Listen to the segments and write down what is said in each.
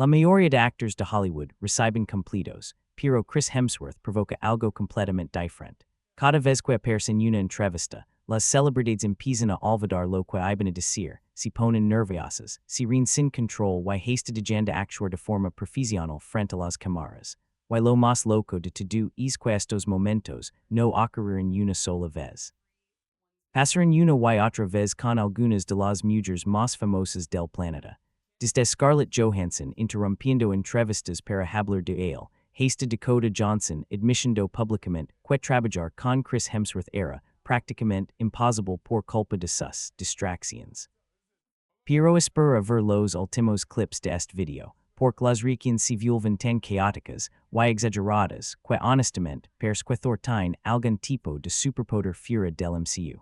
La mayoría de actores de Hollywood reciben completos, pero Chris Hemsworth provoca algo completamente diferente. Cada vez que aparece en una entrevista, las celebridades empiezan a olvidar lo que iban a decir, se ponen nerviosas, se ríen sin control y hasta de actuar de forma profesional frente a las cámaras. Y lo más loco de todo es que estos momentos no ocurren una sola vez. Pasaron una y otra vez con algunas de las mujeres más famosas del planeta. Desde Scarlett Johansson interrumpiendo entrevistas para hablar de él, hasta Dakota Johnson admitiendo públicamente que trabajar con Chris Hemsworth era prácticamente imposible por culpa de sus distracciones. Pero espera ver los últimos clips de este video, porque las reacciones se vuelven tan caóticas y exageradas que honestamente parece que Thor tiene algún tipo de superpoder fuera del MCU.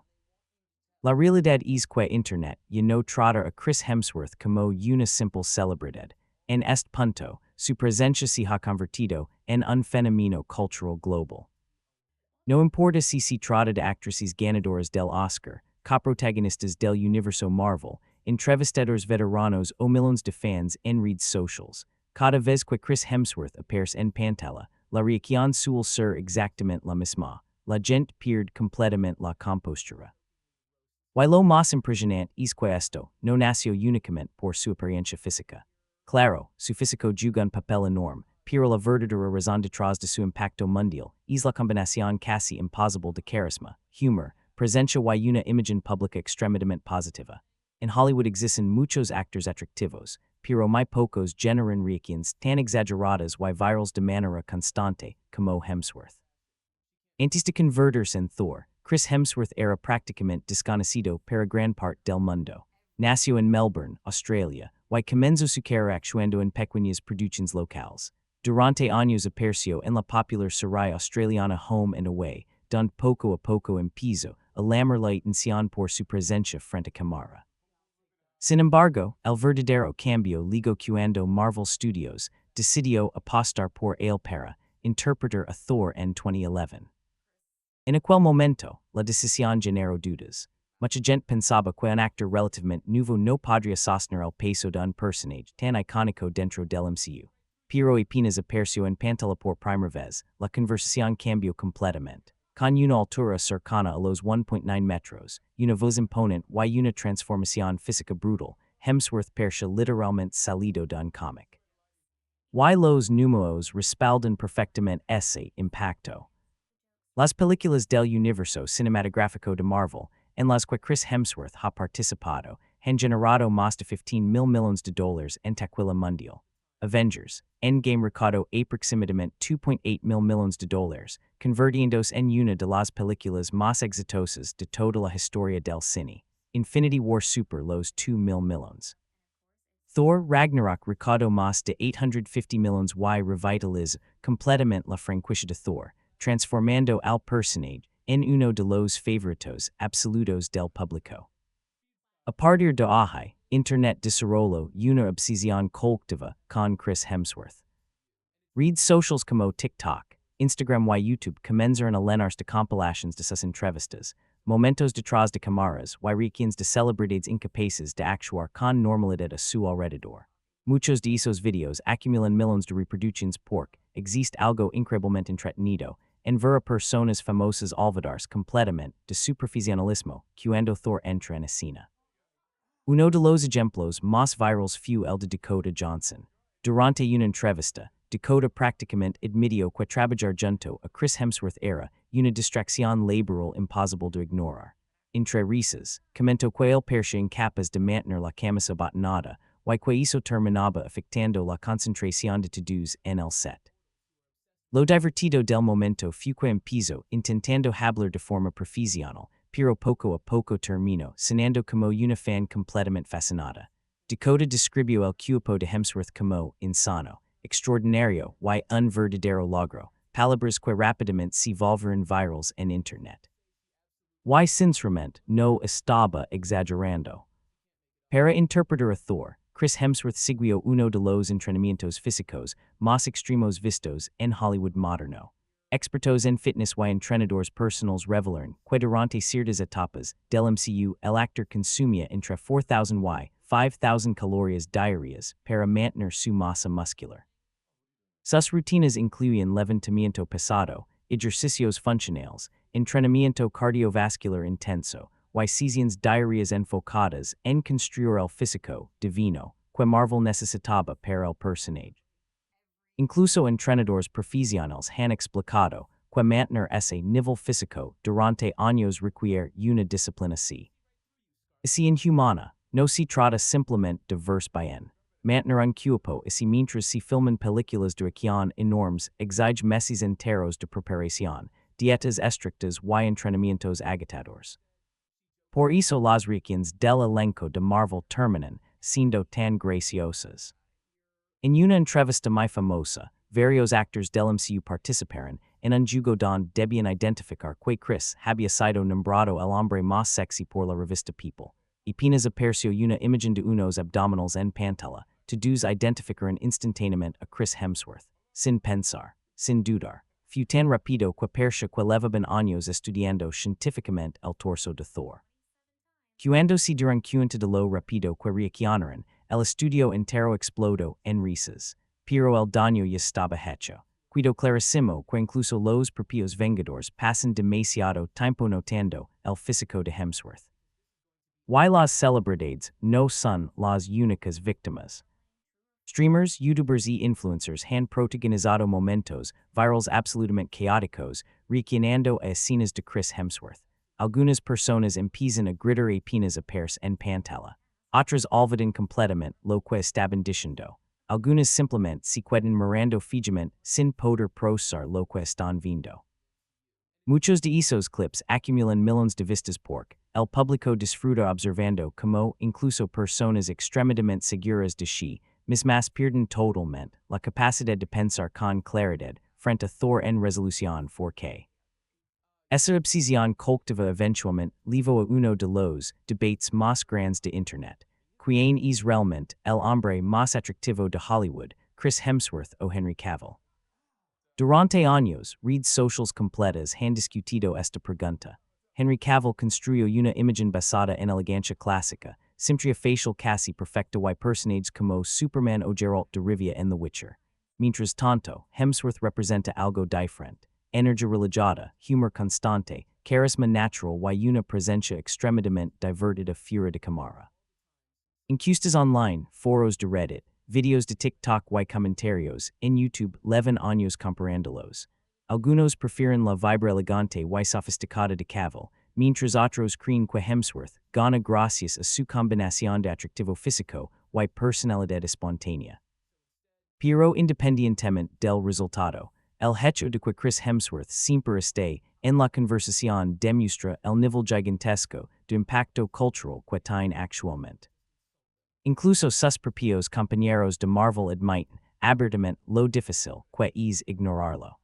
La realidad es que Internet ya no trata a Chris Hemsworth como una simple celebridad. En este punto, su presencia se ha convertido en un fenómeno cultural global. No importa si se trata de actrices ganadoras del Oscar, coprotagonistas del universo Marvel, entrevistadores veteranos o millones de fans en redes sociales, cada vez que Chris Hemsworth aparece en pantalla, la reacción suele ser exactamente la misma. La gente pierde completamente la compostura. Y lo más impresionante es que esto no nació únicamente por su apariencia física. Claro, su físico juega un papel enorme, pero la verdadera razón detrás de su impacto mundial es la combinación casi imposible de carisma, humor, presencia y una imagen pública extremadamente positiva. En Hollywood existen muchos actores atractivos, pero muy pocos generan reacciones tan exageradas y virales de manera constante como Hemsworth. Antes de convertirse en Thor, Chris Hemsworth era prácticamente desconocido para gran parte del mundo. Nació en Melbourne, Australia, y comenzó su carrera actuando en pequeñas producciones locales. Durante años apareció en la popular serie australiana Home and Away, donde poco a poco empezó a llamar la atención por su presencia frente a cámara. Sin embargo, el verdadero cambio llegó cuando Marvel Studios decidió apostar por él para interpretar a Thor en 2011. En aquel momento, la decisión generó dudas. Mucha gente pensaba que un actor relativamente nuevo no podría sostener el peso de un personaje tan icónico dentro del MCU. Pero apenas apareció en pantalla por primera vez, la conversación cambió completamente. Con una altura cercana a los 1.9 metros, una voz imponente y una transformación física brutal, Hemsworth parecía literalmente salido de un cómic. Y los números respaldan perfectamente ese impacto. Las películas del universo cinematográfico de Marvel, en las que Chris Hemsworth ha participado, han generado más de $15 millones en taquilla mundial. Avengers, Endgame recaudó aproximadamente $2.8 millones, convirtiéndose en una de las películas más exitosas de toda la historia del cine. Infinity War super los $2 millones. Thor Ragnarok recaudó más de $850 millones y revitalizó completamente la franquicia de Thor, transformando al personaje en uno de los favoritos absolutos del público. A partir de ahí, Internet desarrolló una obsesión colectiva con Chris Hemsworth. Redes sociales como TikTok, Instagram y YouTube comenzaron a llenarse de compilaciones de sus entrevistas, momentos detrás de cámaras y reacciones de celebridades incapaces de actuar con normalidad a su alrededor. Muchos de esos videos acumulan millones de reproducciones porque existe algo increíblemente entretenido en ver a personas famosas olvidarse completamente de su profesionalismo cuando Thor entra en escena. Uno de los ejemplos más virales fue el de Dakota Johnson. Durante una entrevista, Dakota prácticamente admitió que trabajar junto a Chris Hemsworth era una distracción laboral imposible de ignorar. Entre risas, comentó que él parecía incapaz de mantener la camisa abotonada y que eso terminaba afectando la concentración de todos en el set. Lo divertido del momento fue que empezó intentando hablar de forma profesional, pero poco a poco terminó sonando como una fan completamente fascinada. Dakota describió el cuerpo de Hemsworth como insano, extraordinario y un verdadero logro, palabras que rápidamente se volvieron virales en Internet. Y sinceramente no estaba exagerando. Para interpretar a Thor, Chris Hemsworth siguió uno de los entrenamientos físicos más extremos vistos en Hollywood moderno. Expertos en fitness y entrenadores personales revelaron que durante ciertas etapas del MCU el actor consumía entre 4,000 y 5,000 calorias diarrheas, para mantener su masa muscular. Sus rutinas incluyen levantamiento pesado, ejercicios funcionales, entrenamiento cardiovascular intenso, y sesiones diarias enfocadas en construir el físico divino que Marvel necesitaba para el personaje. Incluso entrenadores profesionales han explicado que mantener ese nivel físico durante años requiere una disciplina así. Así inhumana, no se trata simplemente de verse bien. Mantener un cuerpo así mientras se filman películas de acción enormes exige meses enteros de preparación, dietas estrictas y entrenamientos agotadores. Por eso las reacciones del elenco de Marvel terminan siendo tan graciosas. En una entrevista muy famosa, varios actores del MCU participaron en un juego donde debían identificar que Chris había sido nombrado el hombre más sexy por la revista People. Y apenas apareció una imagen de unos abdominales en pantalla, todos identificaron instantáneamente a Chris Hemsworth, sin pensar, sin dudar. Fue tan rápido que parecía que llevaban años estudiando científicamente el torso de Thor. Cuando se dieron cuenta de lo rápido que reaccionaron, el estudio entero explodó en risas. Pero el daño ya estaba hecho. Quedó clarísimo que incluso los propios Vengadores pasan demasiado tiempo notando el físico de Hemsworth. Y las celebridades no son las únicas víctimas. Streamers, youtubers y influencers han protagonizado momentos virales absolutamente caóticos reaccionando a escenas de Chris Hemsworth. Algunas personas empiezan a gritar apenas aparece en pantalla. Otras olvidan completamente lo que estaban diciendo. Algunas simplemente se quedan mirando fijamente sin poder procesar lo que están viendo. Muchos de esos clips acumulan millones de vistas porque el público disfruta observando como incluso personas extremadamente seguras de sí mismas pierden totalmente la capacidad de pensar con claridad frente a Thor en resolución 4K. Esa obsesión colectiva eventualmente llevó a uno de los debates más grandes de Internet. ¿Quién es realmente el hombre más atractivo de Hollywood, Chris Hemsworth o Henry Cavill? Durante años, redes sociales completas han discutido esta pregunta. Henry Cavill construyó una imagen basada en elegancia clásica, simetría facial casi perfecta y personajes como Superman o Geralt de Rivia en The Witcher. Mientras tanto, Hemsworth representa algo diferente. Energía religiosa, humor constante, carisma natural y una presencia extremadamente divertida fuera de cámara. Encuestas online, foros de Reddit, videos de TikTok y comentarios en YouTube llevan años comparándolos. Algunos prefieren la vibra elegante y sofisticada de Cavill, mientras otros creen que Hemsworth gana gracias a su combinación de atractivo físico y personalidad espontánea. Pero independientemente del resultado, el hecho de que Chris Hemsworth siempre esté en la conversación demuestra el nivel gigantesco de impacto cultural que tiene actualmente. Incluso sus propios compañeros de Marvel admiten abiertamente lo difícil que es ignorarlo.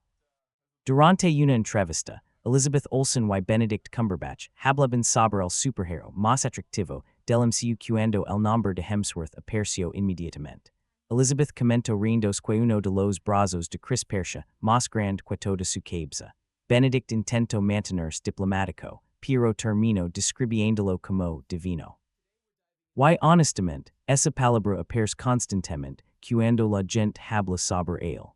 Durante una entrevista, Elizabeth Olsen y Benedict Cumberbatch hablaban sobre el superhéroe más atractivo del MCU cuando el nombre de Hemsworth apareció inmediatamente. Elizabeth comentó riendos que uno de los brazos de Chris parecía más grande que toda su cabeza. Benedict intentó mantenerse diplomático, pero terminó describiéndolo como divino. Y honestamente, esa palabra aparece constantemente cuando la gente habla sobre él.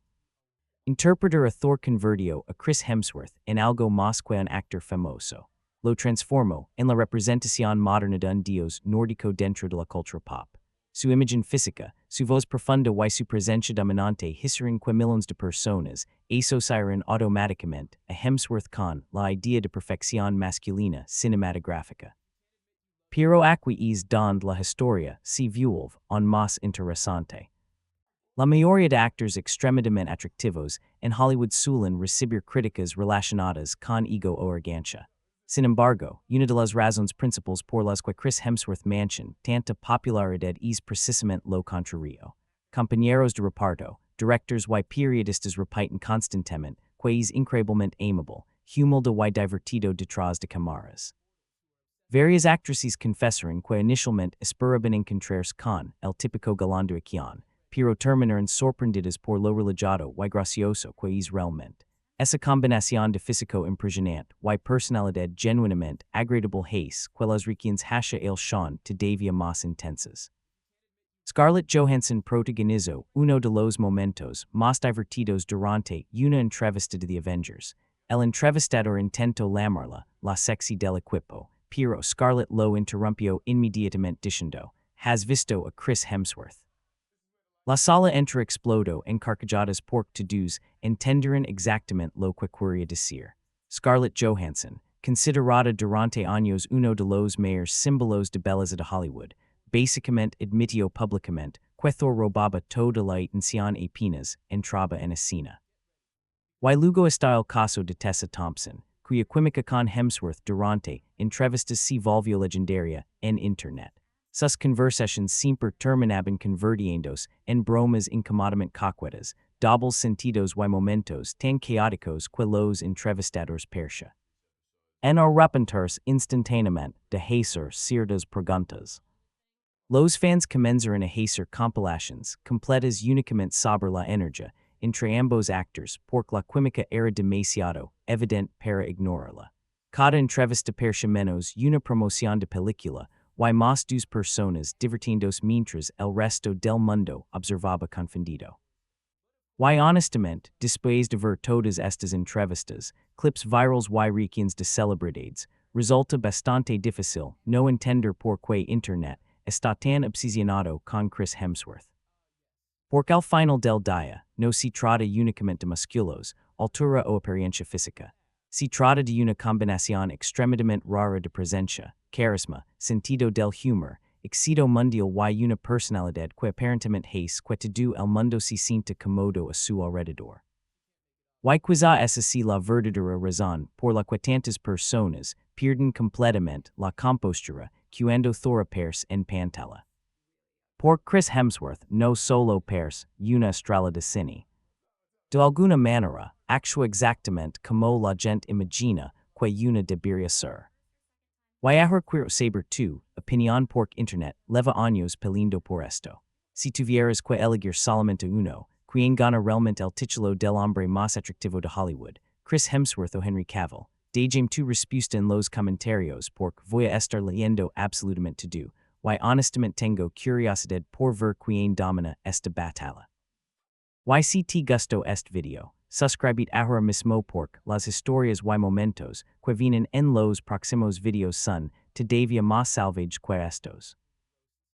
Interpretar a Thor convirtió a Chris Hemsworth en algo más que un actor famoso. Lo transformó en la representación moderna de un dios nórdico dentro de la cultura pop. Su imagen física, su voz profunda y su presencia dominante hicieron que millones de personas asociaran automáticamente a Hemsworth con la idea de perfección masculina cinematográfica. Pero aquí es donde la historia se vuelve aún más interesante. La mayoría de actores extremadamente atractivos en Hollywood suelen recibir críticas relacionadas con ego o arrogancia. Sin embargo, una de las razones principales por las que Chris Hemsworth mantiene tanta popularidad es precisamente lo contrario. Compañeros de reparto, directores y periodistas repiten constantemente que es increíblemente amable, humilde y divertido detrás de cámaras. Varias actrices confesaron que inicialmente esperaban encontrarse con el típico galán de acción, pero terminaron sorprendidas por lo religioso y gracioso que es realmente. Esa combinación de físico impresionante y personalidad genuinamente agradable hace que las reacciones hacia el son todavía más intensas. Scarlett Johansson protagonizo uno de los momentos más divertidos durante una entrevista de The Avengers. El entrevistador intentó llamarla la sexy del equipo, pero Scarlett lo interrumpió inmediatamente diciendo, ¿has visto a Chris Hemsworth? La sala entra explodó en carcajadas por todos entenderan exactamente lo que quería decir. Scarlett Johansson, considerada durante años uno de los mayores símbolos de belleza de Hollywood, básicamente admitió públicamente que Thor robaba toda la atención apenas entraba en escena. Y luego está el caso de Tessa Thompson, cuya química con Hemsworth durante entrevistas se volvió legendaria en Internet. Sus conversaciones siempre terminaban convirtiéndose en bromas incómodamente coquetas, dobles sentidos y momentos tan caóticos que los entrevistadores persia. En arrepentirse instantáneamente de hacer ciertas preguntas. Los fans comenzaron a hacer compilations completas únicamente sobre la energía entre ambos actores porque la química era demasiado evidente para ignorarla. Cada entrevista persia menos una promoción de película y más dos personas divertiéndose mientras el resto del mundo observaba confundido. Y honestamente, después de ver todas estas entrevistas, clips virals y reacciones de celebridades, resulta bastante difícil no entender por qué Internet está tan obsesionado con Chris Hemsworth. Porque al final del día, no se trata únicamente de músculos, altura o apariencia física. Se trata de una combinación extremadamente rara de presencia, carisma, sentido del humor, éxito mundial y una personalidad que aparentemente hace que todo el mundo se sienta cómodo a su alrededor. Y quizá esa sea la verdadera razón por la que tantas personas pierden completamente la compostura cuando Thor aparece en pantalla. Por Chris Hemsworth no solo aparece una estrella de cine. De alguna manera, actúa exactamente como la gente imagina que una debería ser. Y ahora quiero saber tu opinión por Internet lleva años peleando por esto. Si tuvieras que elegir solamente uno, quien gana realmente el título del hombre más atractivo de Hollywood, Chris Hemsworth o Henry Cavill, déjame tu respuesta en los comentarios porque voy a estar leyendo absolutamente todo, y honestamente tengo curiosidad por ver quien domina esta batalla. Y si te gustó este video, suscribid ahora mismo porque las historias y momentos que vienen en los próximos videos son todavía más salvajes que estos.